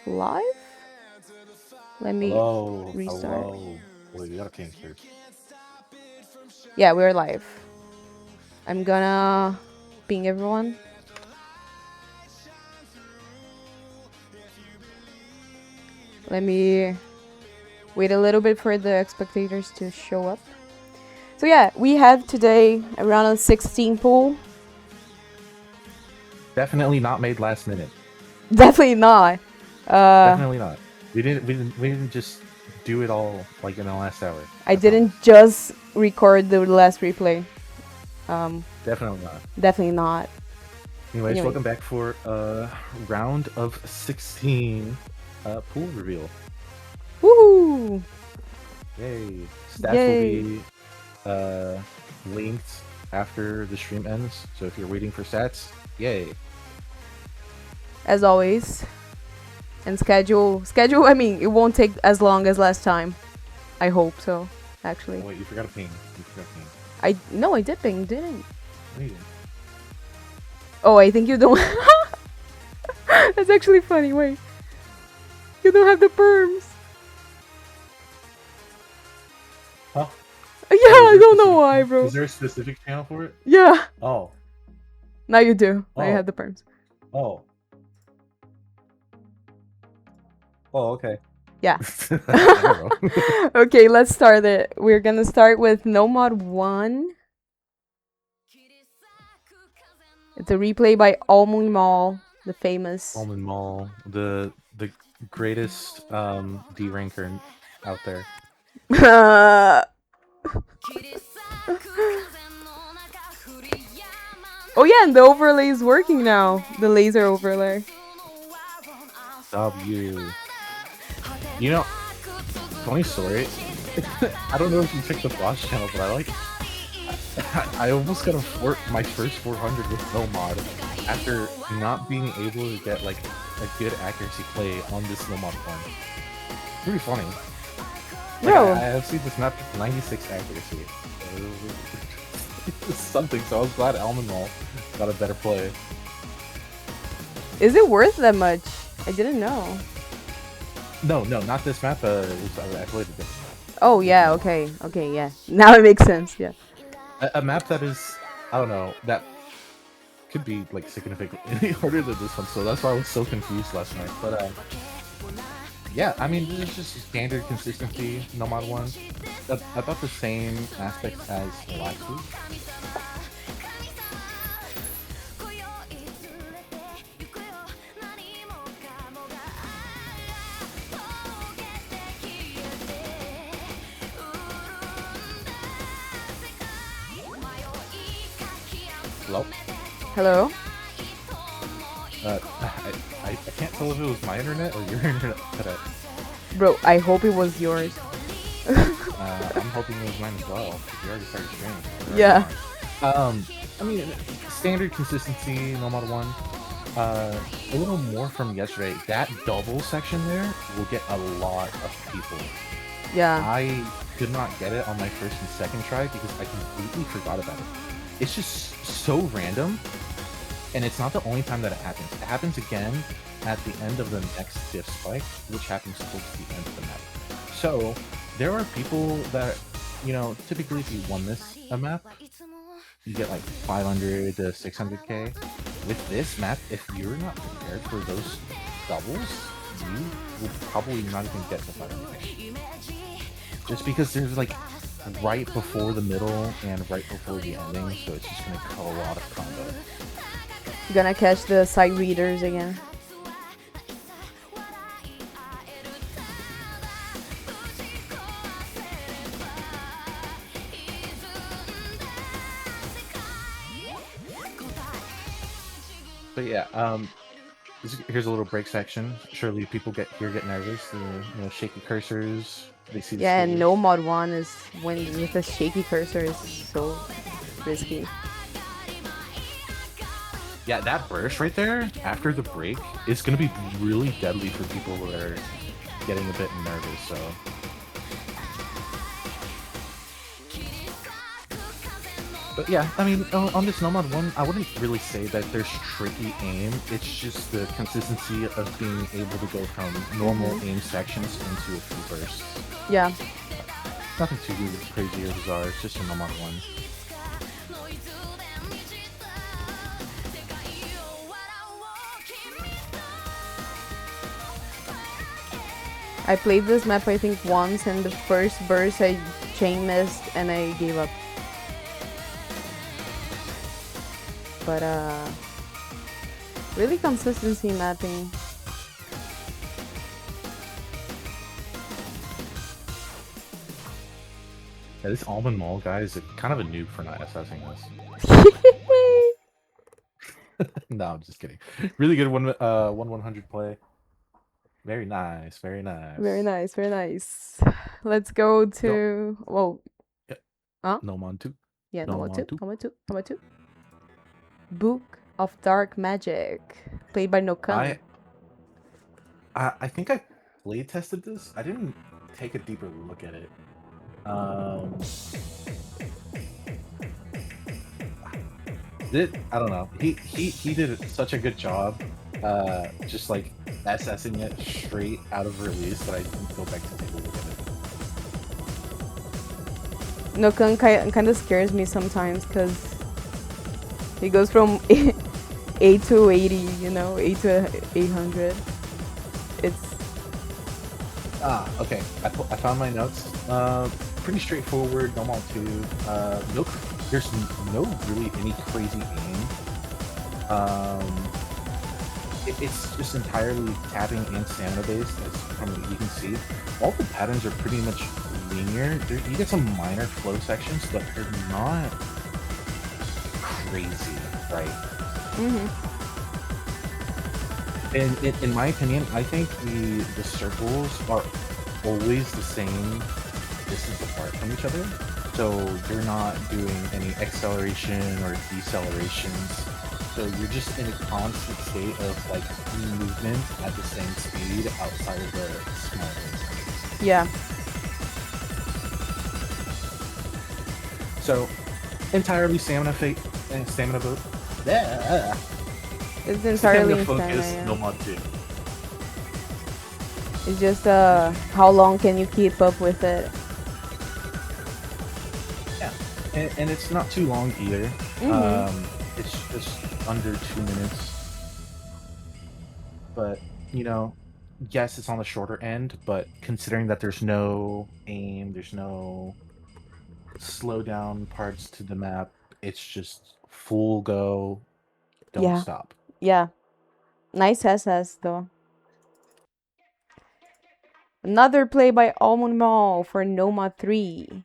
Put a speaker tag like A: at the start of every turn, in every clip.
A: live? Let me
B: Hello,
A: restart.
B: hello. Wait, we gotta ping first.
A: Yeah, we're live. I'm gonna ping everyone. Let me wait a little bit for the spectators to show up. So yeah, we have today a round of 16 pool.
B: Definitely not made last minute.
A: Definitely not.
B: Definitely not. We didn't just do it all like in the last hour.
A: I
B: I promise.
A: didn't just record the last replay.
B: Definitely not.
A: Definitely not.
B: Anyways,
A: Anyways,
B: welcome back for a round of 16 pool reveal.
A: woohoo!
B: Yay. Stats will
A: Yay!
B: be linked after the stream ends. So if you're waiting for stats, yay.
A: As always. And schedule. I mean, it won't take as long as last time. I hope so, actually.
B: Oh, wait, you forgot to ping. You forgot to ping.
A: No, I did ping, didn't.
B: No, you didn't.
A: Oh, I think you don't. That's actually funny. Wait, you don't have the perms.
B: Huh?
A: Yeah,
B: Oh,
A: I don't know why, bro.
B: Is there a specific channel for it?
A: Yeah.
B: Oh.
A: Now you do. Now you
B: Oh.
A: have the perms.
B: Oh. Oh, okay.
A: Yeah.
B: I don't know.
A: Okay, let's start it. We're gonna start with No Mod 1. It's a replay by Almond Mall, the famous.
B: Almond Mall, the greatest D ranker out there.
A: Oh yeah, and the overlay is working now. The laser overlay.
B: W. You know, funny story. I don't know if you checked the Flash channel, but I almost got my first 400 with no mod after not being able to get like a good accuracy play on this no mod one. Pretty funny. Like,
A: Bro,
B: I have seen this map with 96 accuracy. It's something, so I was glad Almond Mall got a better play.
A: is it worth that much? I didn't know.
B: No, not this map. I played a different map.
A: Oh yeah, okay, yeah. Now it makes sense. Yeah.
B: A map that is, I don't know, that could be like significantly harder than this one. So that's why I was so confused last night. But yeah, I mean, this is just standard consistency, no matter one. About the same aspects as last week. Hello?
A: Hello?
B: I can't tell if it was my internet or your internet.
A: Bro, I hope it was yours.
B: I'm hoping it was mine as well. We already started streaming.
A: Yeah.
B: I mean, standard consistency, no matter one. A little more from yesterday. That double section there will get a lot of people.
A: Yeah.
B: I could not get it on my first and second try because I completely forgot about it. It's just so random, and it's not the only time that it happens. It happens again at the end of the next fifth spike, which happens towards the end of the map. So there are people that, you know, typically if you won this map, you get like 500 to 600k. With this map, if you're not prepared for those doubles, you will probably not even get the 500k. Just because there's like right before the middle and right before the ending, so it's just gonna cut a lot of combo.
A: Gonna catch the sight readers again.
B: But yeah, here's a little break section. Surely people get nervous. Shaky cursors. They see the
A: Yeah, and
B: stage.
A: no mod 1 is when with a shaky cursor is so risky.
B: Yeah, that burst right there after the break is gonna be really deadly for people who are getting a bit nervous. So But yeah, I mean, on this Nomad one, I wouldn't really say that there's tricky aim. It's just the consistency of being able to go from normal
A: Mhm.
B: aim sections into a few bursts.
A: Yeah.
B: Nothing too crazy or bizarre. It's just a Nomad one.
A: I played this map I think once, and the first burst I chain missed and I gave up. But really consistency mapping.
B: Yeah, this Almond Mall guy is kind of a noob for not assessing this. No, I'm just kidding. Really good 100 play. Very nice, very nice.
A: Very nice, very nice. Let's go to whoa.
B: Yeah.
A: Huh?
B: Nomad 2.
A: Yeah,
B: No,
A: number
B: I'm on
A: two.
B: two.
A: Number two. Book of Dark Magic, played by Nokan.
B: I think I play tested this. I didn't take a deeper look at it. I don't know. He did such a good job, just like assessing it straight out of release that I didn't go back to take a look at it.
A: Nokan kind of scares me sometimes because he goes from 8 to 80, you know, 8 to 800. It's
B: Okay. I found my notes. Pretty straightforward. Normal 2. No, there's no really any crazy aim. It's just entirely tapping and stamina based, as from what you can see. All the patterns are pretty much linear. You get some minor flow sections, but they're not crazy, right? And in my opinion, I think the circles are always the same distance apart from each other. So you're not doing any acceleration or decelerations. So you're just in a constant state of like movement at the same speed outside of the small rings.
A: yeah.
B: So entirely stamina fate and stamina boat. Yeah.
A: It's entirely
B: Stamina focus,
A: stamina,
B: no
A: yeah.
B: mod 2.
A: It's just how long can you keep up with it?
B: Yeah, and it's not too long either. It's just under 2 minutes. But, you know, yes, it's on the shorter end, but considering that there's no aim, there's no slow down parts to the map, it's just full go, don't
A: Yeah.
B: stop.
A: Yeah. Nice SS though. Another play by Almond Mall for Noma 3.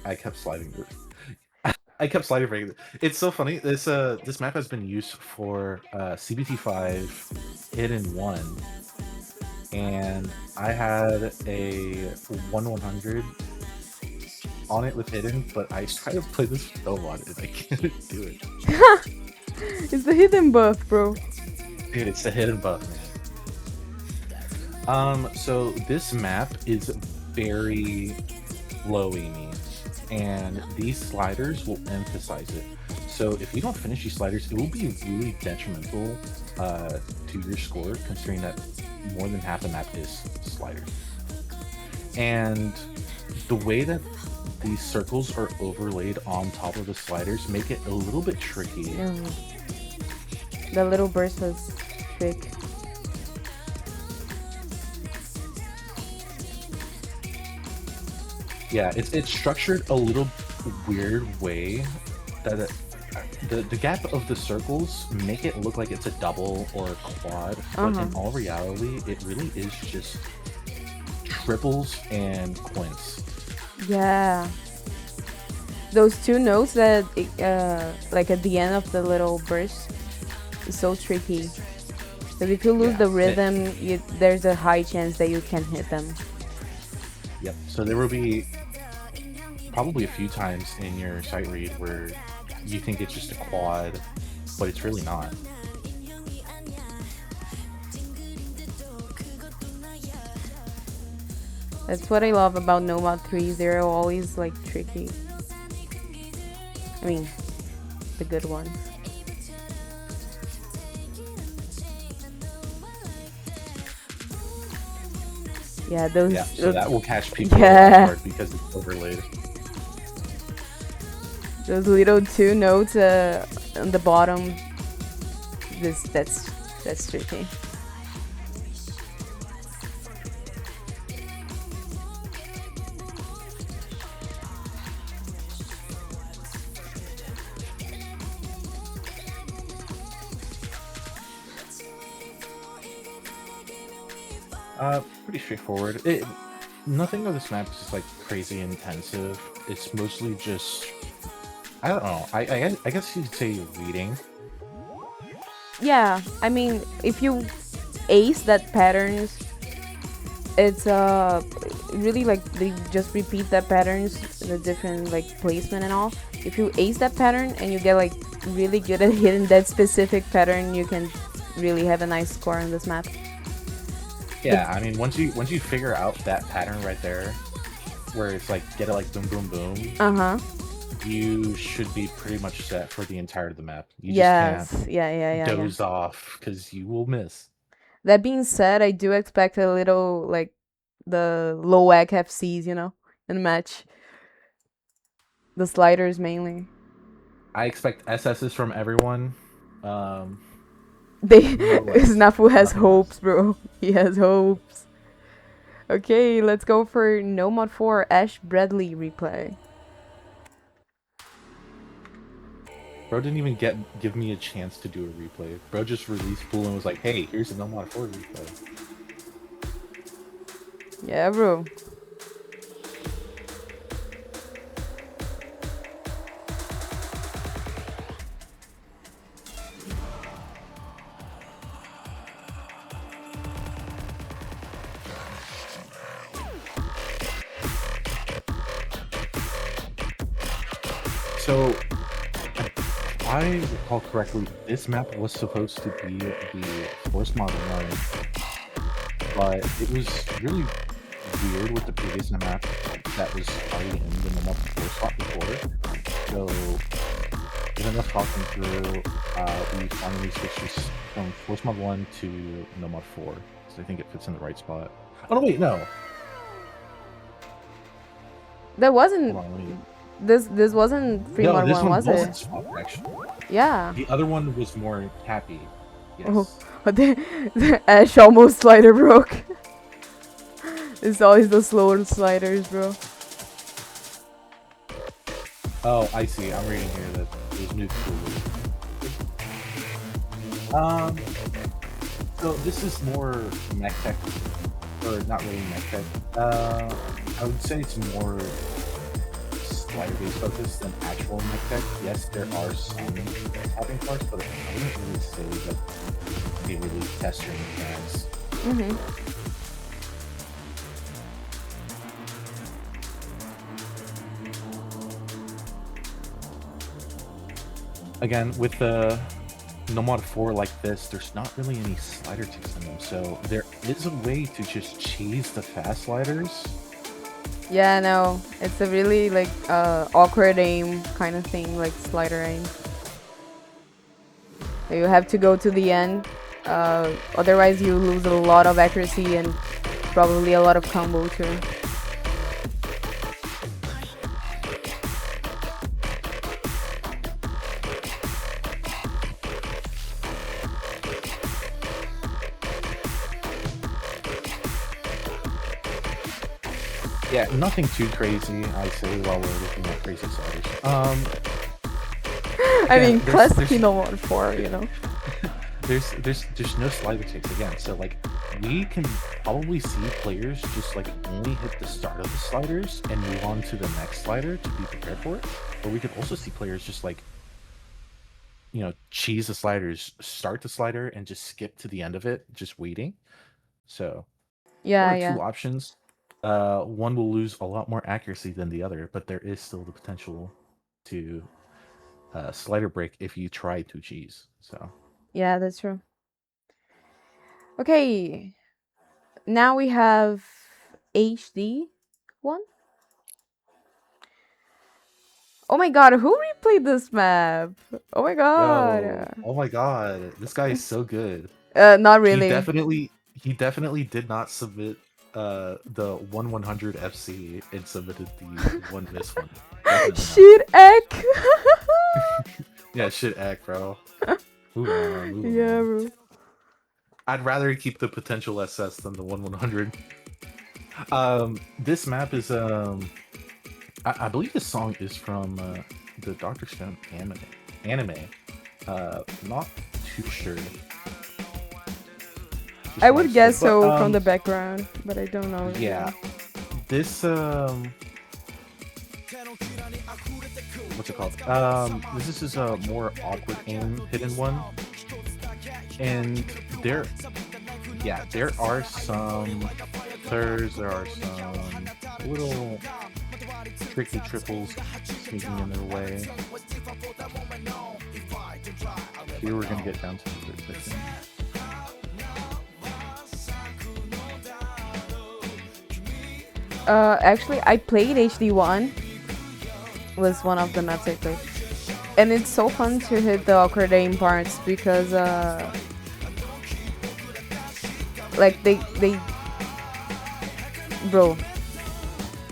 B: I kept sliding it. I kept sliding breaking it. It's so funny. This map has been used for CBT5 Hidden 1. And I had a 1/100 on it with Hidden, but I tried to play this with Nomad and I couldn't do it.
A: It's the hidden buff, bro.
B: Dude, it's the Hidden buff, man. So this map is very low aiming, and these sliders will emphasize it. So if you don't finish these sliders, it will be really detrimental to your score, considering that more than half the map is sliders. And the way that these circles are overlaid on top of the sliders make it a little bit tricky.
A: The little burst was trick.
B: Yeah, it's structured a little weird way that the gap of the circles make it look like it's a double or a quad, but in all reality, it really is just triples and quints.
A: Yeah. Those two notes that, like at the end of the little burst, is so tricky. Because if you lose the rhythm, there's a high chance that you can hit them.
B: Yep. So there will be probably a few times in your sight read where you think it's just a quad, but it's really not.
A: That's what I love about Nomad 3. They're always like tricky. I mean, the good ones. Yeah,
B: Yeah,
A: those.
B: so that will catch people off
A: Yeah,
B: guard because it's overlaid.
A: those little two notes on the bottom. This that's tricky.
B: Pretty straightforward. Nothing of this map is just like crazy intensive. It's mostly just, I don't know. I guess you could say reading.
A: Yeah, I mean, if you ace that patterns, it's really like they just repeat that patterns, the different like placement and all. If you ace that pattern and you get like really good at hitting that specific pattern, you can really have a nice score on this map.
B: Yeah, I mean, once you figure out that pattern right there, where it's like get it like boom boom boom,
A: Uh-huh.
B: you should be pretty much set for the entirety of the map. You just can't
A: Yes. Yeah.
B: doze off because you will miss.
A: That being said, I do expect a little like the low ag FCs, in the match. The sliders mainly.
B: I expect SSs from everyone. Um,
A: They
B: no less,
A: Snafu has
B: nothing
A: hopes,
B: less.
A: bro. He has hopes. Okay, let's go for No Mod 4 Ash Bradley replay.
B: Bro didn't even give me a chance to do a replay. Bro just released Pool and was like, "Hey, here's a No Mod 4 replay."
A: Yeah, bro.
B: So, if I recall correctly, this map was supposed to be the Force Model 1, but it was really weird with the previous map that was already in the No Mod 4 slot before. So, with enough talking through, we finally switched this from Force Mod 1 to No Mod 4, because I think it fits in the right spot. Oh, no, wait, no.
A: That
B: Hold
A: wasn't
B: on, let me...
A: this wasn't Free
B: No,
A: Mod
B: this
A: 1,
B: one
A: was it?
B: wasn't swapped, actually.
A: Yeah.
B: The other one was more happy.
A: Oh,
B: Yes.
A: but the Ash almost slider broke. It's always the slower sliders, bro.
B: Oh, I see. I'm reading here that there's new tools. So this is more mech tech, or not really mech tech. I would say it's more slider-based focus than actual mech tech. Yes, there are some tapping parts, but I wouldn't really say that they really test your mechanics.
A: Mm-hmm.
B: Again, with the No Mod 4 like this, there's not really any slider ticks in them, so there is a way to just cheese the fast sliders.
A: Yeah, no. It's a really like awkward aim kind of thing, like slider aim. You have to go to the end. Otherwise you lose a lot of accuracy and probably a lot of combo too.
B: Yeah, nothing too crazy, I say, while we're looking at crazy sliders.
A: I
B: Again,
A: mean, classic No Mod 4,
B: there's no slider ticks again, so like we can probably see players just like only hit the start of the sliders and move on to the next slider to be prepared for it. Or we could also see players just like, cheese the sliders, start the slider and just skip to the end of it, just waiting. So there
A: Yeah,
B: are
A: yeah.
B: two options. One will lose a lot more accuracy than the other, but there is still the potential to slider break if you try to cheese. So
A: Yeah, that's true. Okay. Now we have HD one. Oh my god, who replayed this map? Oh my
B: Yo,
A: god.
B: oh my god, this guy is so good.
A: Not
B: He
A: really.
B: definitely he definitely did not submit the 1/100 FC and submitted the one miss one. Definitely not.
A: Shit, Ek.
B: Yeah, shit act, bro. Moving on, moving
A: Yeah,
B: on.
A: bro.
B: I'd rather keep the potential SS than the 1/100. This map is I believe this song is from the Dr. Stone anime. Not too sure.
A: I would guess
B: But
A: so from the background, but I don't know.
B: yeah, this what's it called? This is a more awkward aim hidden one, and there are some thirds, there are some little tricky triples sneaking in their way. Here we're gonna get down to the third section.
A: Actually, I played HD1. Was one of the maps I played, and it's so fun to hit the awkward aim parts because like they bro,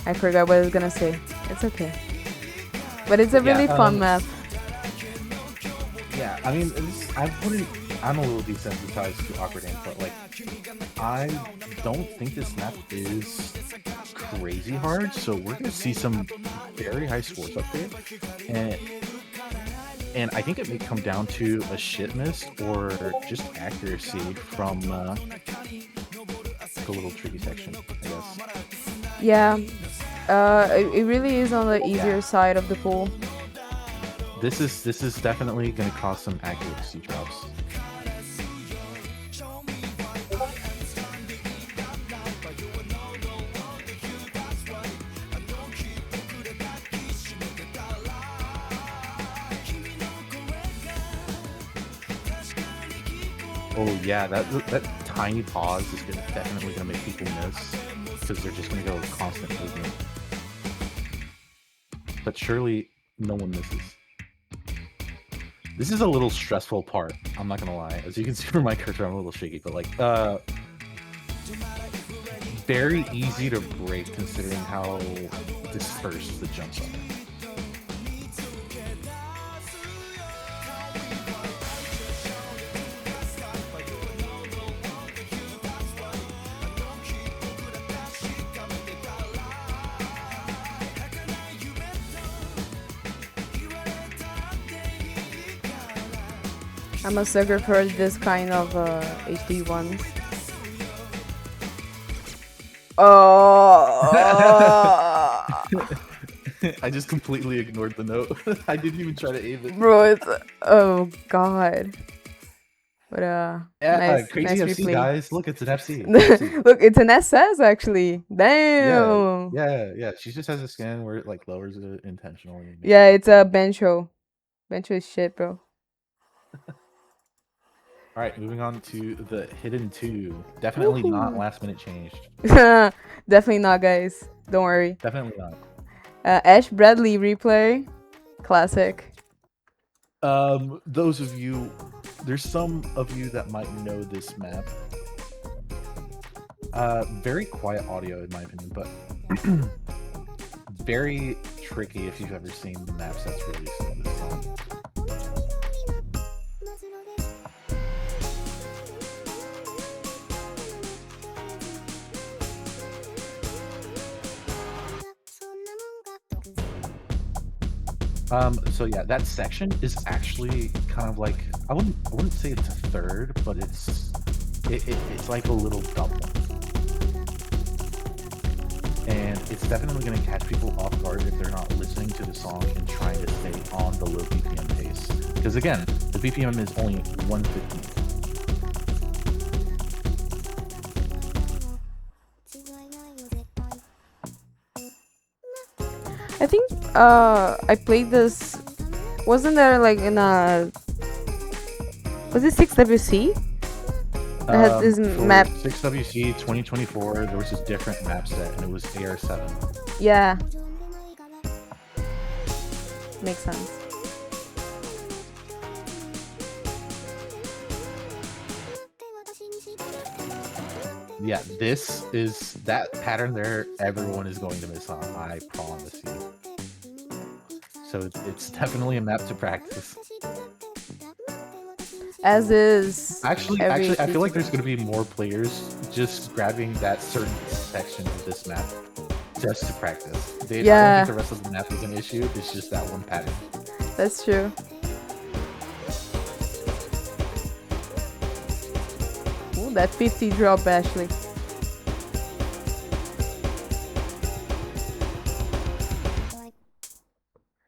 A: I forgot what I was gonna say. It's okay, but it's a really fun map.
B: Yeah, I mean, I'm a little desensitized to awkward aim, but like, I don't think this map is crazy hard, so we're gonna see some very high scores up there, and I think it may come down to a shit miss or just accuracy from the little tricky section, I guess.
A: Yeah, it really is on the easier side of the pool.
B: This is definitely gonna cause some accuracy drops. Oh yeah, that tiny pause is definitely gonna make people miss because they're just gonna go constant movement. But surely no one misses. This is a little stressful part. I'm not gonna lie. As you can see from my cursor, I'm a little shaky, but like very easy to break considering how dispersed the jumps are.
A: I'm a sucker for this kind of HD ones. Oh!
B: I just completely ignored the note. I didn't even try to aim it.
A: Bro, it's... Oh, God. But,
B: yeah,
A: nice,
B: crazy
A: nice
B: FC,
A: replay.
B: guys. Look, it's an FC. FC.
A: Look, it's an SS, actually. Damn!
B: Yeah. She just has a skin where it, like, lowers it intentionally.
A: Yeah, it's a Bencho. Bencho is shit, bro.
B: Alright, moving on to the Hidden 2. Definitely not last minute changed.
A: Definitely not, guys. Don't worry.
B: Definitely not.
A: Ash Bradley replay. Classic.
B: Those of you... There's some of you that might know this map. Very quiet audio, in my opinion, but... very tricky if you've ever seen the maps that's released in this song. So yeah, that section is actually kind of like I wouldn't say it's a third, but it's like a little double, and it's definitely going to catch people off guard if they're not listening to the song and trying to stay on the low BPM pace. Because again, the BPM is only 150.
A: I think I played this. Wasn't there like in a... Was it 6WC? That had this map.
B: 6WC 2024, there was this different map set, and it was AR7.
A: Yeah. Makes sense.
B: Yeah, this is that pattern there. Everyone is going to miss on. I promise you. So it's definitely a map to practice.
A: As is.
B: Actually,
A: every
B: I feel like
A: feature.
B: there's going to be more players just grabbing that certain section of this map just to practice. I don't
A: Yeah,
B: think the rest of the map is an issue. It's just that one pattern.
A: that's true. Ooh, that 50 drop, Ashley.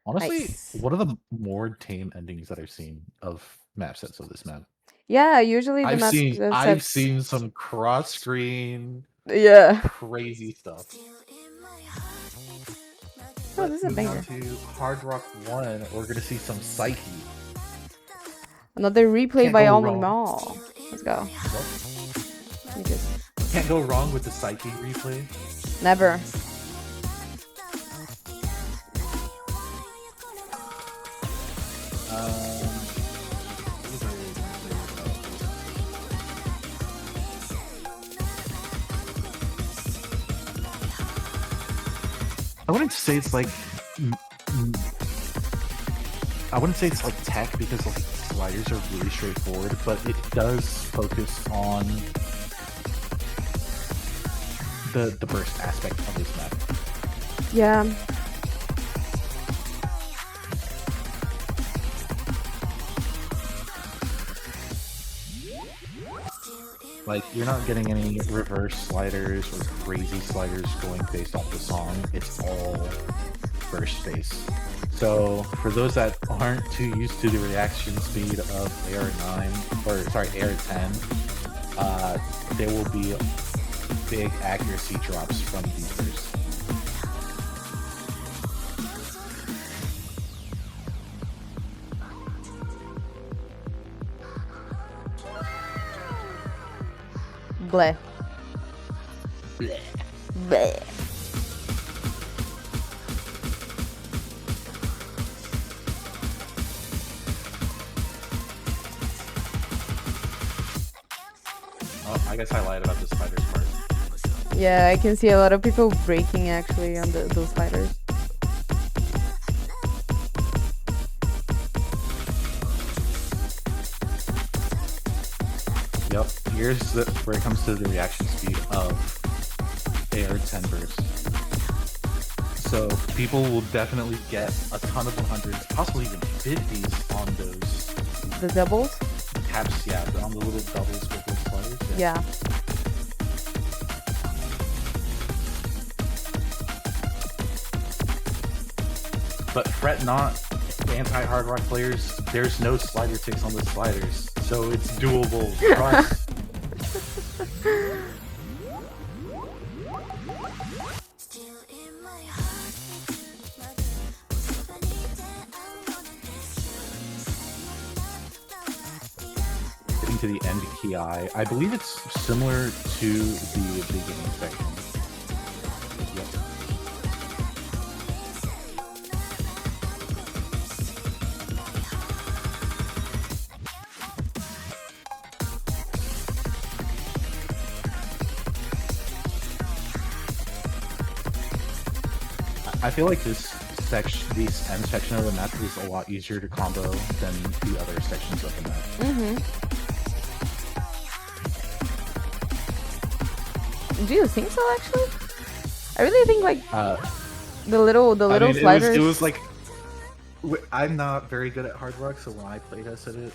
B: Honestly,
A: Nice.
B: one of the more tame endings that I've seen of map sets of this map.
A: Yeah, usually the
B: I've
A: map sets.
B: seen some cross screen
A: Yeah.
B: crazy stuff.
A: Oh,
B: But
A: this is a
B: moving on
A: banger.
B: to Hard Rock 1, we're gonna see some Psyche.
A: Another replay
B: Can't
A: by
B: go
A: Almond
B: wrong.
A: Mall. Let's go. Let me just.
B: Can't go wrong with the Psyche replay.
A: Never.
B: I wouldn't say it's like I wouldn't say it's like tech because like sliders are really straightforward, but it does focus on the burst aspect of this map.
A: Yeah.
B: Like, you're not getting any reverse sliders or crazy sliders going based off the song. It's all burst based. So, for those that aren't too used to the reaction speed of AR9, or sorry, AR10, there will be big accuracy drops from these bursts.
A: Bleh.
B: Bleh.
A: Bleh.
B: Oh, I guess I lied about the spiders part.
A: Yeah, I can see a lot of people breaking actually on those sliders.
B: Yep, here's where it comes to the reaction speed of AR10 burst. So people will definitely get a ton of 100s, possibly even 50s on those.
A: The doubles?
B: Taps, yeah, on the little doubles with those sliders.
A: Yeah.
B: But fret not, anti-hard rock players, there's no slider ticks on the sliders, so it's doable. Trust. Getting to the end key I believe it's similar to the beginning section. Yep. I feel like this end section of the map is a lot easier to combo than the other sections of the map.
A: Do you think so? Actually, I really think like the little sliders.
B: It was like I'm not very good at hard rock, so when I playtested it,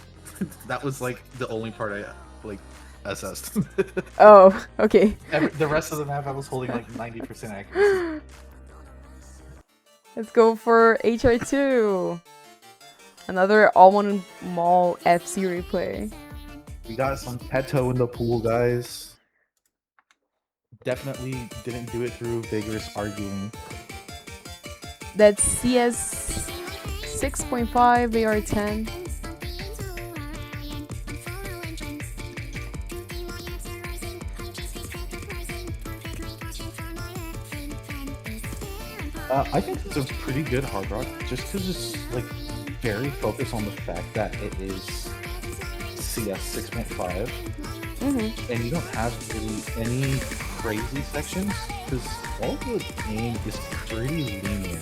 B: that was like the only part I like assessed.
A: Oh, okay.
B: The rest of the map I was holding like 90% accuracy.
A: Let's go for HR2. Another Almond Mall FC replay.
B: We got some Petto in the pool, guys. Definitely didn't do it through vigorous arguing.
A: That's CS 6.5 AR10.
B: I think it's a pretty good hard rock, just because it's like very focused on the fact that it is CS 6.5,
A: Mm-hmm.
B: and you don't have really any crazy sections because all the game is pretty linear.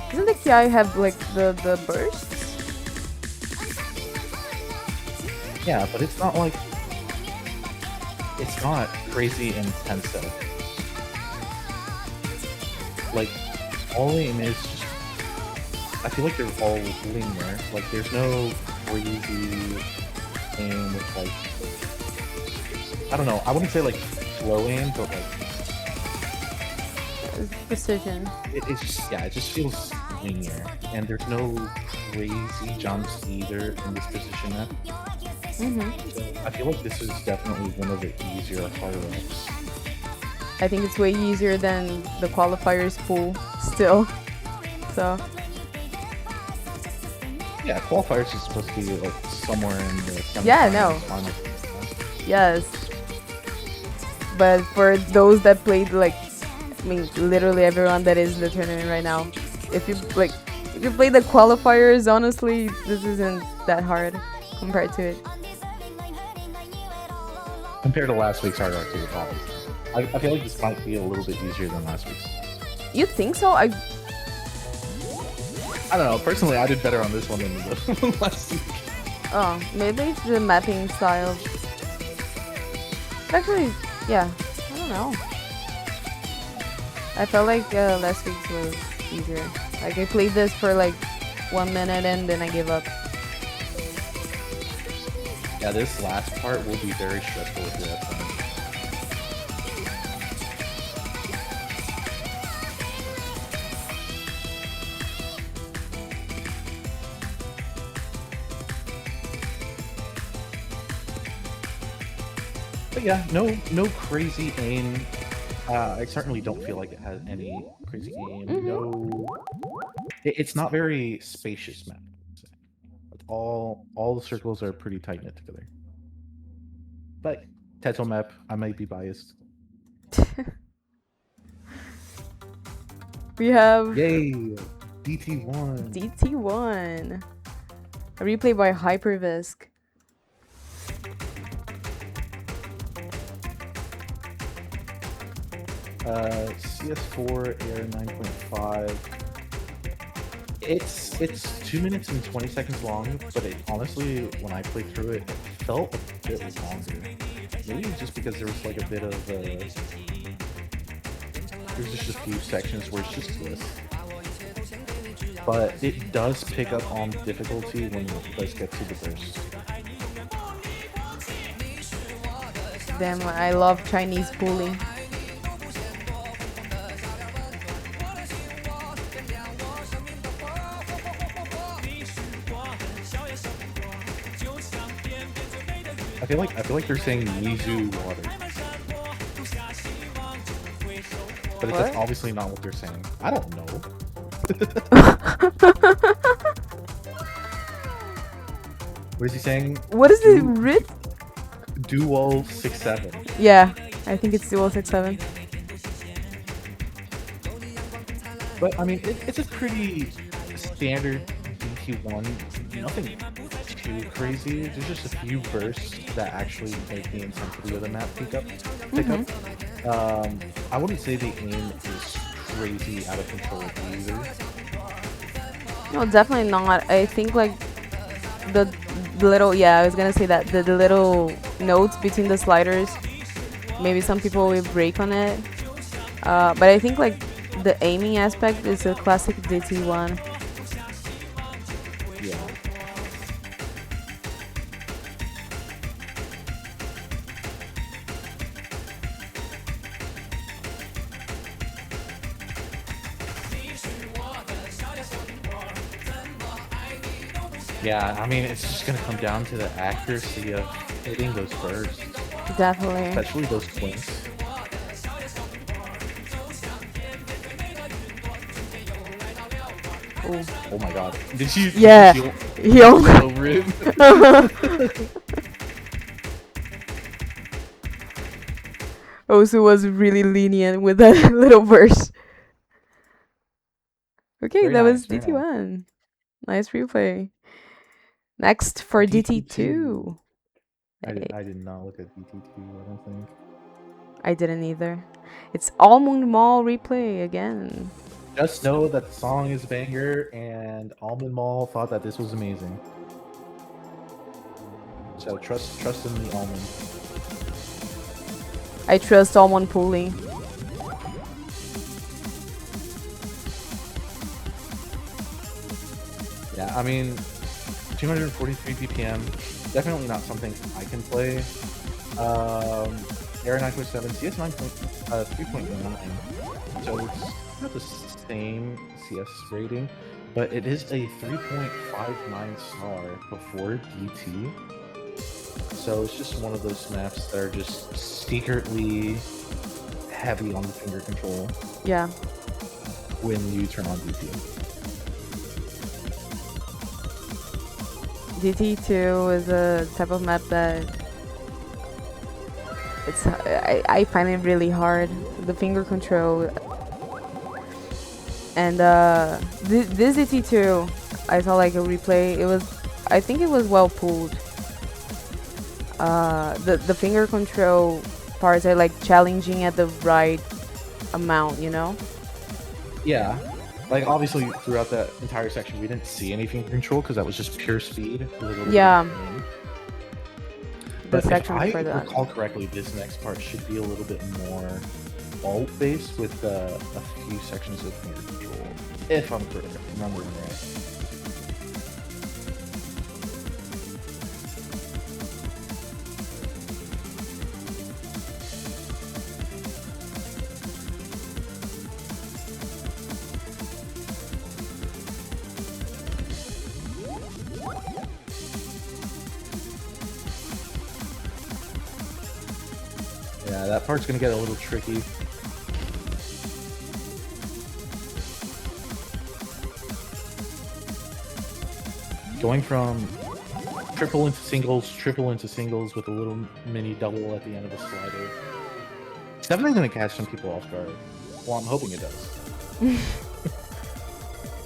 A: Doesn't the KI have like the bursts?
B: Yeah, but it's not like it's not crazy intense though. Like all aim is just, I feel like they're all linear. Like there's no crazy aim with like, I don't know, I wouldn't say like flow aim, but like
A: Precision.
B: it's just, yeah, it just feels linear, and there's no crazy jumps either in this position map.
A: Mm-hmm.
B: I feel like this is definitely one of the easier hard ups.
A: I think it's way easier than the qualifiers pool still. So
B: Yeah, qualifiers is supposed to be like somewhere in the semifinals,
A: Yeah, no.
B: finals.
A: yes. But for those that played like, I mean, literally everyone that is in the tournament right now, if you play the qualifiers, honestly, this isn't that hard compared to it.
B: Compared to last week's hard rock too, obviously. I feel like this might be a little bit easier than last week's.
A: You think so?
B: I don't know. Personally, I did better on this one than the last week.
A: Oh, maybe it's the mapping style. Actually, yeah, I don't know. I felt like last week's was easier. Like I played this for like 1 minute and then I gave up.
B: Yeah, this last part will be very stressful if you're at home. But yeah, no crazy aim. I certainly don't feel like it has any crazy aim. No, it's not very spacious map. All the circles are pretty tight knit together. But Teto map, I might be biased.
A: We have
B: Yay, DT1.
A: DT1. A replay by Hypervisc.
B: CS4 Air 9.5. It's 2 minutes and 20 seconds long, but it honestly, when I played through it, it felt a bit longer. Maybe just because there was like a bit of there's just a few sections where it's just this. But it does pick up on difficulty when it does get to the burst.
A: Damn, I love Chinese pooling.
B: I feel like they're saying Mizu water. But that's obviously not what they're saying. I don't know. What is he saying?
A: What is it writ?
B: Duo 6-7.
A: Yeah, I think it's Dual 6-7.
B: But I mean, it's a pretty standard DT1. Nothing too crazy. There's just a few bursts that actually make the intensity of the map pick up. I wouldn't say the aim is crazy out of control either.
A: No, definitely not. I think like the little, yeah, I was gonna say that the little notes between the sliders, maybe some people will break on it. But I think like the aiming aspect is a classic DT1.
B: Yeah. Yeah, I mean, it's just gonna come down to the accuracy of hitting those bursts.
A: Definitely.
B: Especially those twins.
A: Ooh.
B: Oh my god. Did you?
A: Yeah. Heal. Osu was really lenient with that little verse. Okay,
B: Very
A: that was
B: nice, very nice.
A: DT1. Nice replay. Next for
B: DT2.
A: DT2. Hey,
B: I did not look at DT2, I don't think.
A: I didn't either. It's Almond Mall replay again.
B: Just know that the song is a banger, and Almond Mall thought that this was amazing. So trust in the almond.
A: I trust Almond Pooling.
B: Yeah, I mean, 243 BPM, definitely not something I can play. Era 9.7, CS 3.9, so it's not the same CS rating, but it is a 3.59 star before DT. So it's just one of those maps that are just secretly heavy on the finger control.
A: Yeah.
B: When you turn on DT.
A: DT2 is a type of map that I find it really hard. The finger control. And this DT2, I saw like a replay. I think it was well pulled. The finger control parts are like challenging at the right amount, you know?
B: Yeah. Like, obviously, throughout that entire section, we didn't see any finger control because that was just pure speed.
A: Yeah.
B: But if I recall correctly, this next part should be a little bit more alt-based with a few sections of finger control, if I'm remembering right. Yeah, that part's gonna get a little tricky. Going from triple into singles with a little mini double at the end of a slider. It's definitely gonna catch some people off guard. Well, I'm hoping it does.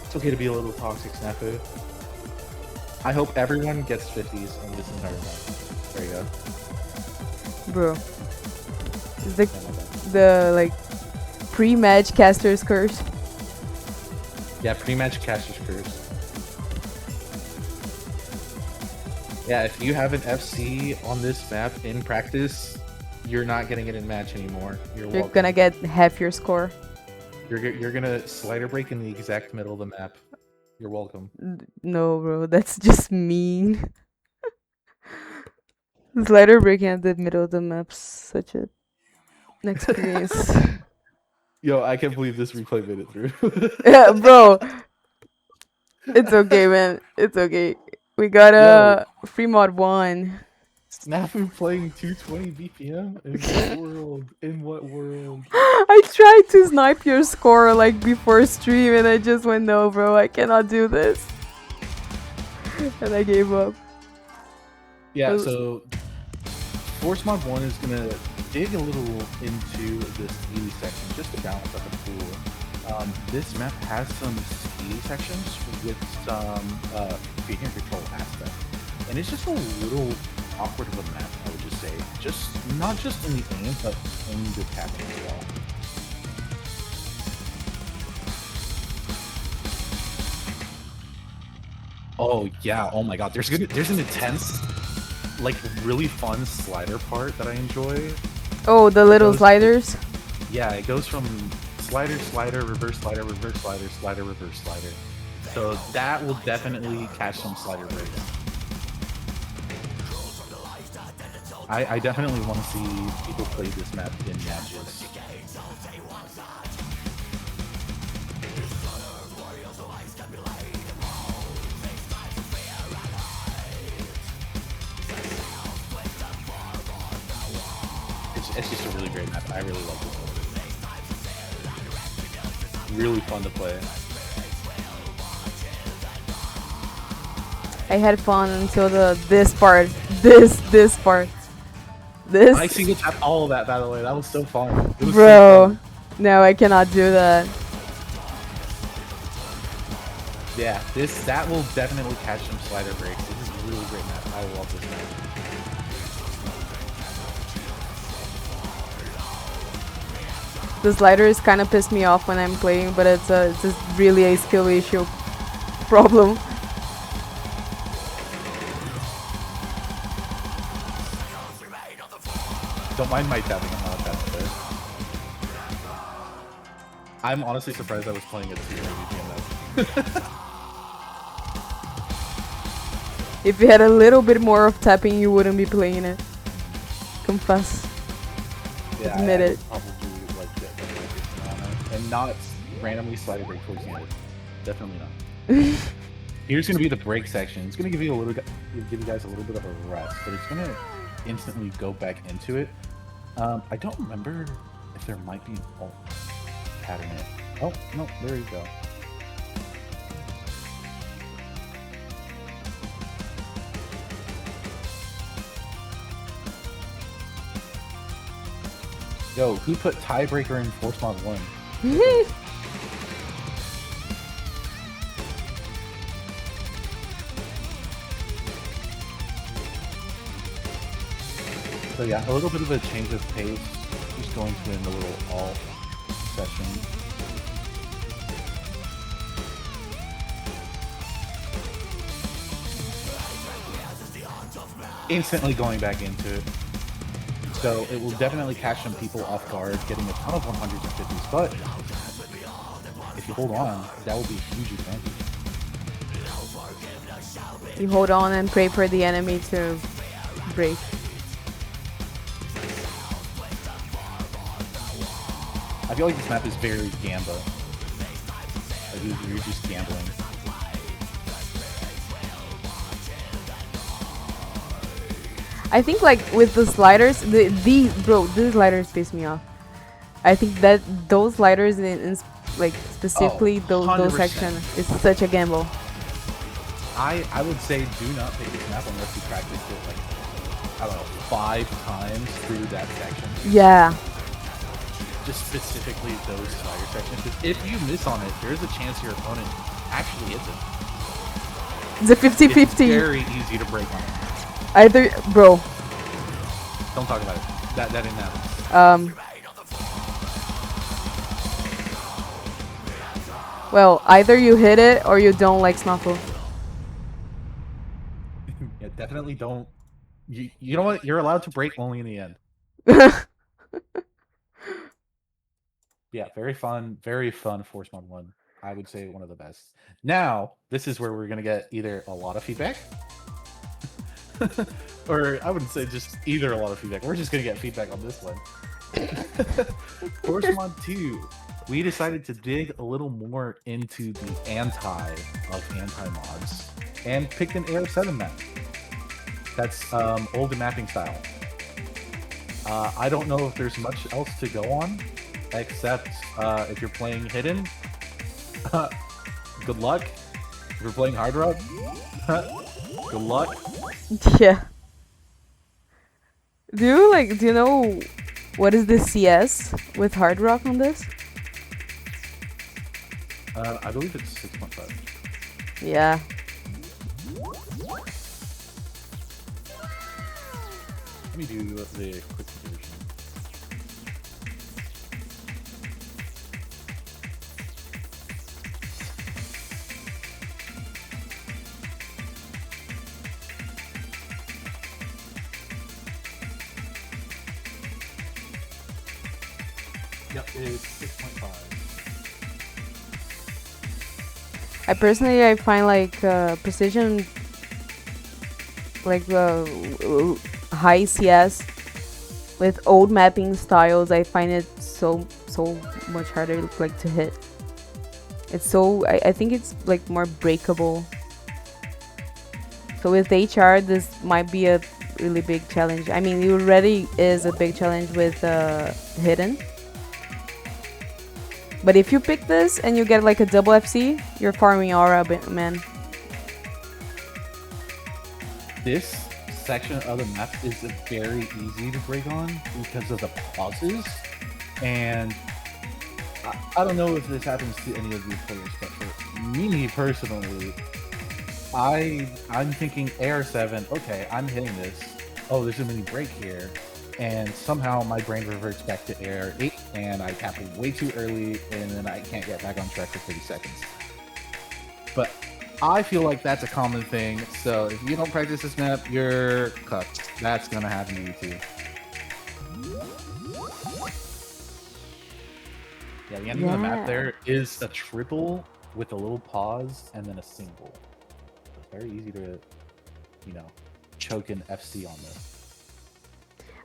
B: It's okay to be a little toxic, Snafu. I hope everyone gets 50s in this entire map. There you go.
A: Bro. The like pre-match caster's curse.
B: Yeah, pre-match caster's curse. Yeah, if you have an FC on this map in practice, you're not getting it in match anymore. You're
A: gonna get half your score.
B: You're gonna slider break in the exact middle of the map. You're welcome.
A: No, bro, that's just mean. Slider breaking at the middle of the map's such an experience.
B: Yo, I can't believe this replay made it through.
A: Yeah, bro. It's okay, man. It's okay. We got a free mod 1.
B: Snafu playing 220 BPM? In what world? In what world?
A: I tried to snipe your score like before stream and I just went, no, bro, I cannot do this. And I gave up.
B: Yeah, so Force Mod 1 is gonna dig a little into this speedy section just to balance out the pool. This map has some speedy sections with some finger control aspect. And it's just a little awkward of a map, I would just say. Not just in the aim, but in the tapping as well. Oh yeah, oh my god, there's an intense, like really fun slider part that I enjoy.
A: Oh, the little sliders?
B: Yeah, it goes from slider, slider, reverse slider, reverse slider, slider, reverse slider. So that will definitely catch some slider breaks. I definitely want to see people play this map in matches. It's just a really great map. I really love this one. Really fun to play.
A: I had fun until this part. This part. This,
B: I single tap all of that, by the way. That was so fun. It was so
A: bro.
B: fun.
A: No, I cannot do that.
B: Yeah, that will definitely catch some slider breaks. This is a really great map. I love this map.
A: The sliders kind of piss me off when I'm playing, but it's just really a skill issue problem.
B: Don't mind my tapping. I'm not that fair. I'm honestly surprised I was playing a 200 BPM map.
A: If you had a little bit more of tapping, you wouldn't be playing it. Confess.
B: Yeah,
A: Admit it.
B: Probably like get the on it and not randomly slide a break towards the end. Definitely not. Here's gonna be the break section. It's gonna give you guys a little bit of a rest, but it's gonna instantly go back into it. I don't remember if there might be an alt pattern in it. Oh no, there you go. Yo, who put tiebreaker in Force Mod 1? So yeah, a little bit of a change of pace. Just going to in the little alt session. Instantly going back into it. So it will definitely catch some people off guard, getting a ton of 100s and 50s, but if you hold on, that will be a huge advantage.
A: You hold on and pray for the enemy to break.
B: I feel like this map is very Gamba. Like you're just gambling.
A: I think like with the sliders, these sliders piss me off. I think that those sliders in like specifically those section is such a gamble.
B: I would say do not pick this map unless you practiced it like I don't know 5 times through that section.
A: Yeah.
B: Just specifically those slider sections. Because if you miss on it, there's a chance your opponent actually hits it.
A: It's a 50-50.
B: It's very easy to break on it.
A: Either, bro.
B: Don't talk about it. That didn't happen.
A: Well, either you hit it or you don't like Mappool.
B: Yeah, definitely don't. You know what? You're allowed to break only in the end. Yeah, very fun Force Mod 1. I would say one of the best. Now, this is where we're going to get either a lot of feedback, or I wouldn't say just either a lot of feedback. We're just going to get feedback on this one. Force Mod 2. We decided to dig a little more into the anti-mods and picked an AR7 map. That's old mapping style. I don't know if there's much else to go on. Except if you're playing hidden, good luck. If you're playing hard rock, good luck.
A: Yeah. Do you know what is the CS with hard rock on this?
B: I believe it's 6.5.
A: Yeah.
B: Let me do the quick conversion. Yep, it's 6.5.
A: I find like precision, like high CS with old mapping styles. I find it so much harder like to hit. It's so I think it's like more breakable. So with HR, this might be a really big challenge. I mean, it already is a big challenge with hidden. But if you pick this and you get like a double FC, you're farming aura, man.
B: This section of the map is very easy to break on because of the pauses. And I don't know if this happens to any of you players, but for me personally, I'm thinking AR7, okay, I'm hitting this. Oh, there's a mini break here. And somehow my brain reverts back to AR8 and I tap way too early and then I can't get back on track for 30 seconds. But I feel like that's a common thing, so if you don't practice this map, you're cooked. That's gonna happen to you too. Yeah, the ending of the map there is a triple with a little pause and then a single. It's very easy to, you know, choke an FC on this.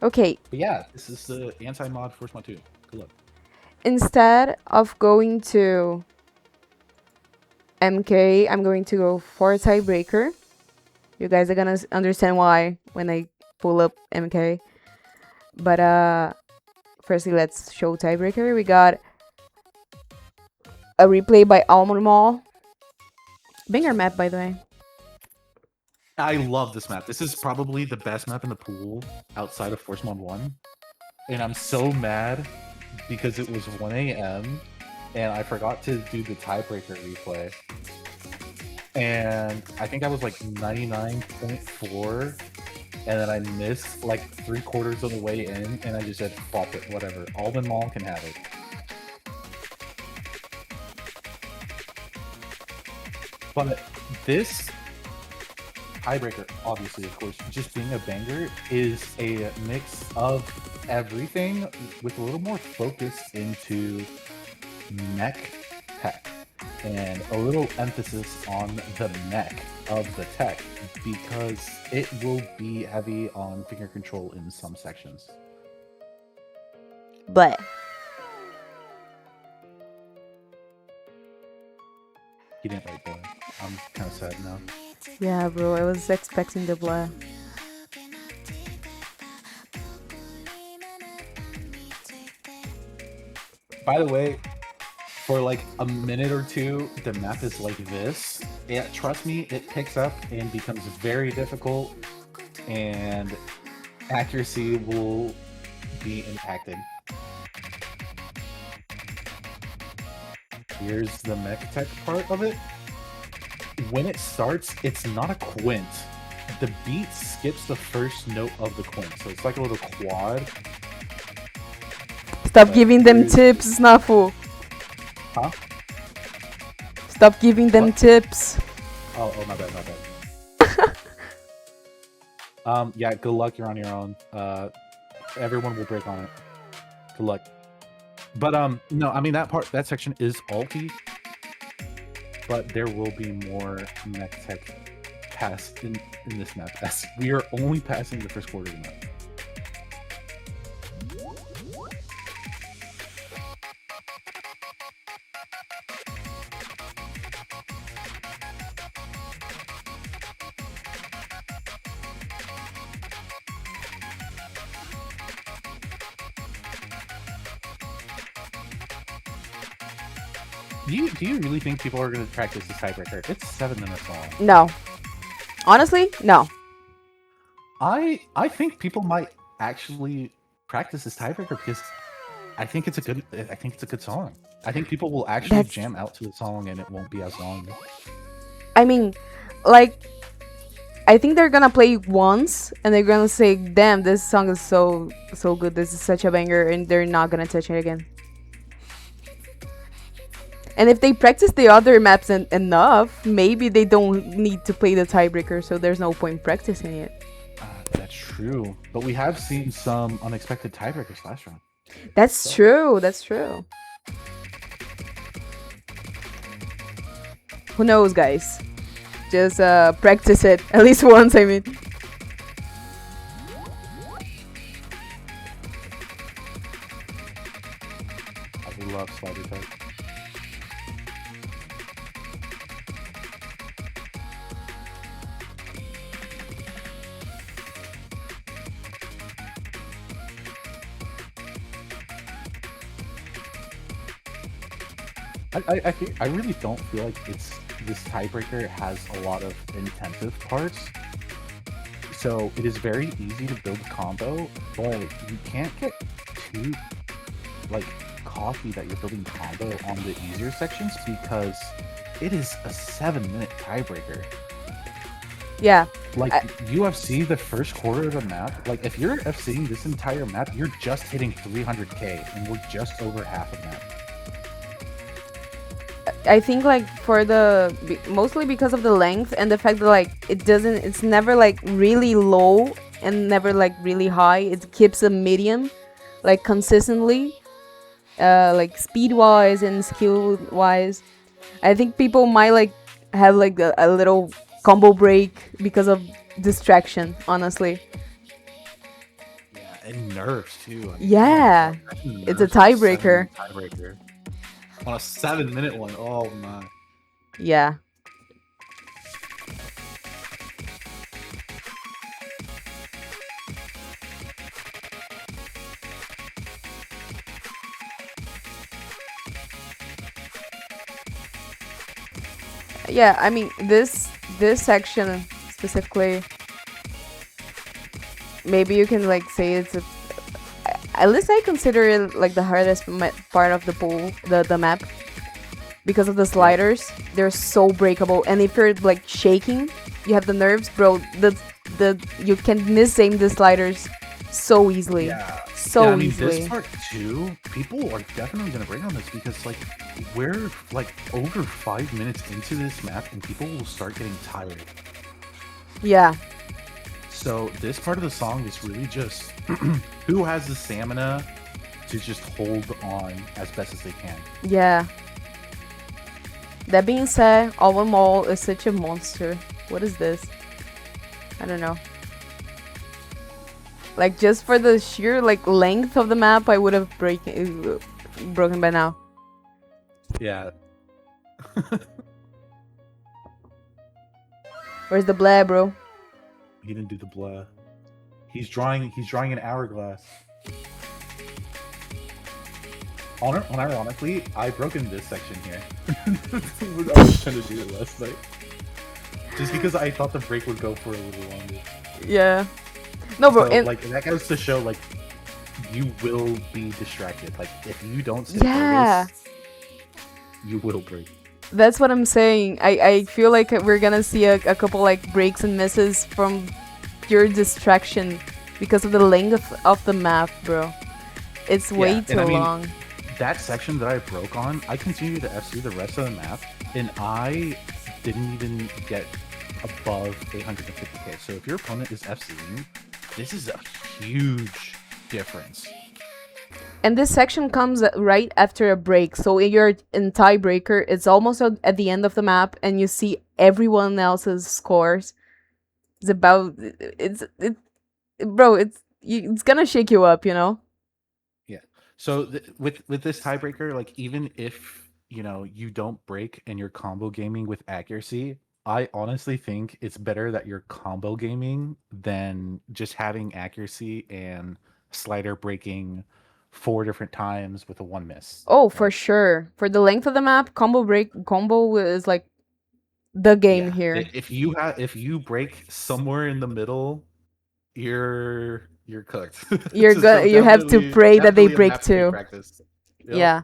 A: Okay.
B: But yeah, this is the anti-mod Force Mod 2. Good luck.
A: Instead of going to MK, I'm going to go for tiebreaker. You guys are gonna understand why when I pull up MK. But firstly, let's show tiebreaker. We got a replay by Almond Mall. Banger map, by the way.
B: I love this map. This is probably the best map in the pool outside of Force Mod 1. And I'm so mad because it was 1 a.m. and I forgot to do the tiebreaker replay. And I think I was like 99.4 and then I missed like 3/4 of the way in and I just said, fuck it, whatever. Alden Mall can have it. But this tiebreaker, obviously, of course, just being a banger, is a mix of everything with a little more focus into mech tech and a little emphasis on the mech of the tech because it will be heavy on finger control in some sections.
A: But
B: He didn't write that. I'm kind of sad now.
A: yeah, bro, I was expecting the blah.
B: By the way, for like a minute or two, the map is like this. Trust me, it picks up and becomes very difficult, and accuracy will be impacted. Here's the mech tech part of it. When it starts, it's not a quint. The beat skips the first note of the quint, so it's like a little quad.
A: Stop giving them tips, Snafu.
B: Huh?
A: Stop giving them tips.
B: Oh, my bad. Yeah, good luck, you're on your own. Everyone will break on it. Good luck. But, no, I mean, that section is ulti, but there will be more mech tech pass in this map, as we are only passing the first quarter of the map. Do you really think people are going to practice this tiebreaker? It's 7 minutes long.
A: No. Honestly, no.
B: I think people might actually practice this tiebreaker because I think it's a good song. I think people will actually jam out to the song and it won't be as long.
A: I mean, like, I think they're gonna play once and they're gonna say, damn, this song is so good, this is such a banger, and they're not gonna touch it again. And if they practice the other maps enough, maybe they don't need to play the tiebreaker, so there's no point practicing it.
B: That's true. But we have seen some unexpected tiebreakers last round.
A: That's true. That's true. Who knows, guys? Just practice it at least once, I mean.
B: I love slider tech. I really don't feel like this tiebreaker has a lot of intensive parts. So it is very easy to build combo, but you can't get too like cocky that you're building combo on the easier sections because it is a 7-minute tiebreaker.
A: Yeah.
B: Like UFC, the first quarter of the map, like if you're FCing this entire map, you're just hitting 300k, and we're just over half of map.
A: I think like for the mostly because of the length and the fact that like it's never like really low and never like really high. It keeps a medium, like consistently, like speed wise and skill wise. I think people might like have like a little combo break because of distraction, honestly.
B: Yeah, and nerfs too. I mean,
A: Yeah, it's a tiebreaker.
B: Tiebreaker on a 7-minute one. Oh my.
A: Yeah. Yeah, I mean this section specifically, maybe you can like say it's a, at least I consider it like the hardest part of the pool, the map, because of the sliders. They're so breakable, and if you're like shaking, you have the nerves, bro. The you can miss-aim the sliders so easily.
B: Yeah.
A: So
B: yeah, I mean,
A: easily.
B: This part too, people are definitely gonna break on this because like we're like over 5 minutes into this map, and people will start getting tired.
A: Yeah.
B: So this part of the song is really just who has the stamina to just hold on as best as they can.
A: Yeah. That being said, Our Mall is such a monster. What is this? I don't know. Like just for the sheer like length of the map, I would have broken by now.
B: Yeah.
A: Where's the blah, bro?
B: He didn't do the blah. He's drawing an hourglass. Unironically, I broke in this section here. I was trying to do it last night. Just because I thought the break would go for a little longer.
A: Yeah. No, bro.
B: So, like that goes to show, like you will be distracted. Like if you don't stay focused, you will break.
A: That's what I'm saying. I feel like we're gonna see a couple like breaks and misses from pure distraction because of the length of the map, bro. It's way too long.
B: That section that I broke on, I continued to FC the rest of the map, and I didn't even get above 850k. So if your opponent is FCing, this is a huge difference.
A: And this section comes right after a break, so you're in tiebreaker. It's almost at the end of the map, and you see everyone else's scores. It's bro. It's gonna shake you up, you know.
B: Yeah. So with this tiebreaker, like even if you don't break and you're combo gaming with accuracy, I honestly think it's better that you're combo gaming than just having accuracy and slider breaking 4 different times with a 1 miss.
A: Oh, for sure. For the length of the map, combo is like the game here.
B: If you break somewhere in the middle, you're cooked.
A: You have to pray that they break too.
B: Yep.
A: Yeah.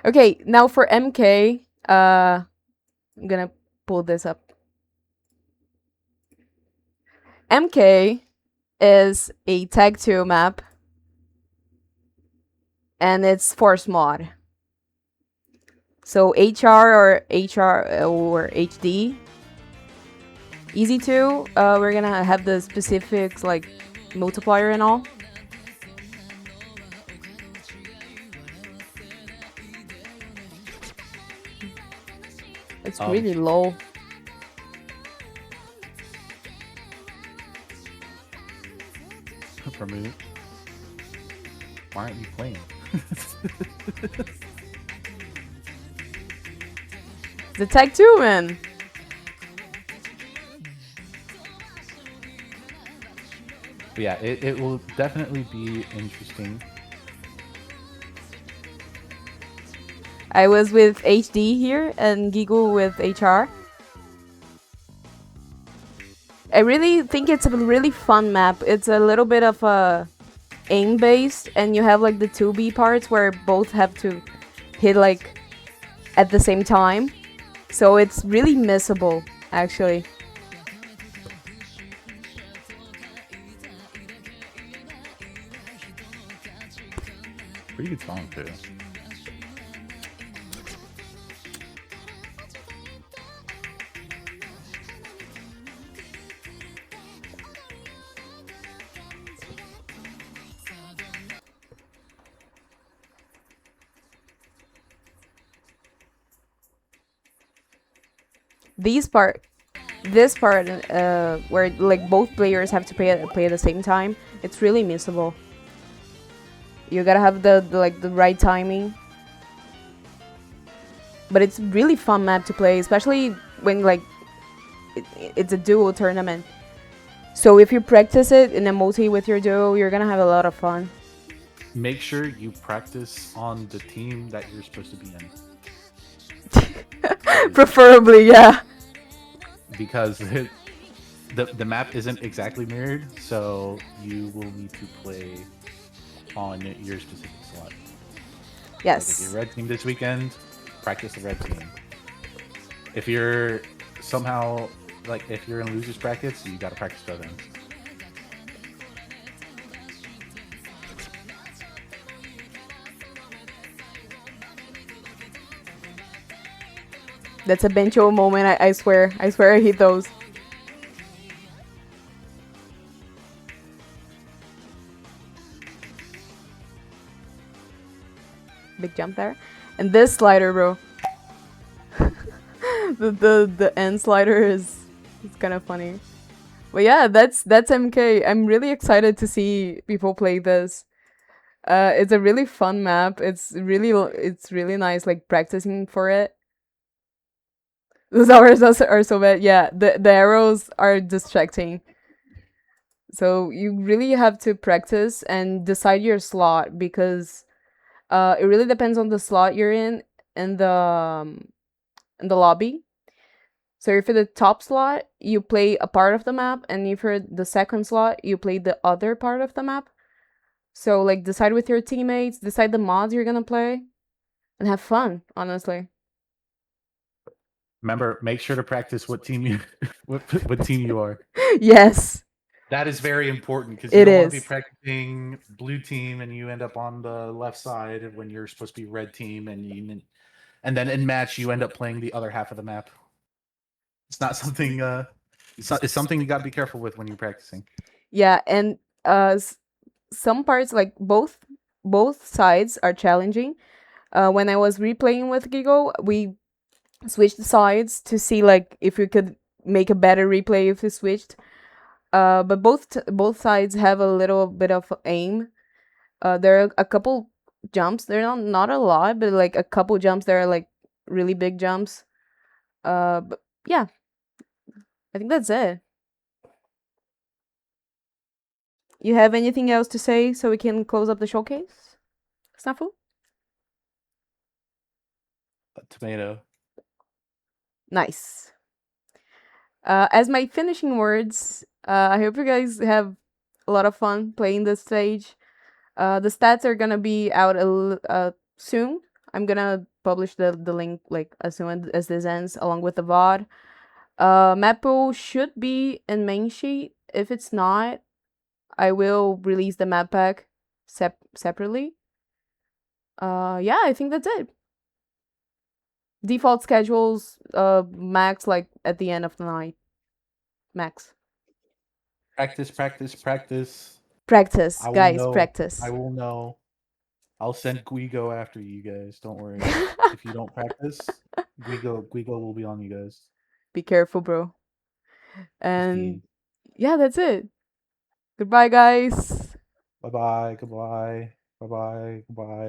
A: Okay, now for MK, I'm gonna pull this up. MK is a tag 2 map, and it's force mod. So HR or HD. Easy to. We're gonna have the specifics like multiplier and all. It's really low.
B: For me, why aren't you playing?
A: The tag 2, man.
B: But yeah, it will definitely be interesting.
A: I was with HD here and Giggle with HR. I really think it's a really fun map. It's a little bit of a aim based, and you have like the 2B parts where both have to hit like at the same time. So it's really missable, actually.
B: Pretty good song too.
A: This part, where like both players have to play at the same time, it's really missable. You gotta have the right timing. But it's really fun map to play, especially when like it's a duo tournament. So if you practice it in a multi with your duo, you're gonna have a lot of fun.
B: Make sure you practice on the team that you're supposed to be in.
A: Preferably, yeah.
B: Because the map isn't exactly mirrored, so you will need to play on your specific slot.
A: Yes.
B: Like if you're red team this weekend, practice the red team. If you're somehow like if you're in losers brackets, you gotta practice both ends.
A: That's a Bencho moment, I swear. I swear I hit those. Big jump there. And this slider, bro. the end slider is it's kind of funny. But yeah, that's MK. I'm really excited to see people play this. It's a really fun map. It's really nice, like practicing for it. Those hours are so bad. Yeah, the arrows are distracting. So you really have to practice and decide your slot, because it really depends on the slot you're in the lobby. So if you're the top slot, you play a part of the map, and if you're the second slot, you play the other part of the map. So like decide with your teammates, decide the mods you're gonna play, and have fun, honestly.
B: Remember, make sure to practice what team you what team you are.
A: Yes,
B: That is very important because you
A: it
B: don't want to be
A: is.
B: practicing blue team and you end up on the left side when you're supposed to be red team, and then in match you end up playing the other half of the map. It's not something. It's something you got to be careful with when you're practicing.
A: Yeah, and some parts, like both sides are challenging. When I was replaying with Gigo, we switched sides to see like if we could make a better replay if we switched. But both sides have a little bit of aim. There are a couple jumps. They're not a lot, but like a couple jumps. There are like really big jumps. But yeah, I think that's it. You have anything else to say so we can close up the showcase, Snafu?
B: A tomato.
A: Nice. As my finishing words, I hope you guys have a lot of fun playing this stage. The stats are gonna be out soon. I'm gonna publish the link like as soon as this ends, along with the VOD. Mappool should be in main sheet. If it's not, I will release the map pack separately. Yeah, I think that's it. Default schedules, max like at the end of the night. Max.
B: Practice, practice, practice.
A: Practice,
B: I will
A: guys,
B: know.
A: practice.
B: I will know. I'll send Guigo after you guys. Don't worry. If you don't practice, Guigo will be on you guys.
A: Be careful, bro.
B: Just
A: And
B: kidding.
A: yeah, that's it. Goodbye, guys.
B: Bye bye. Goodbye. Bye bye. Goodbye.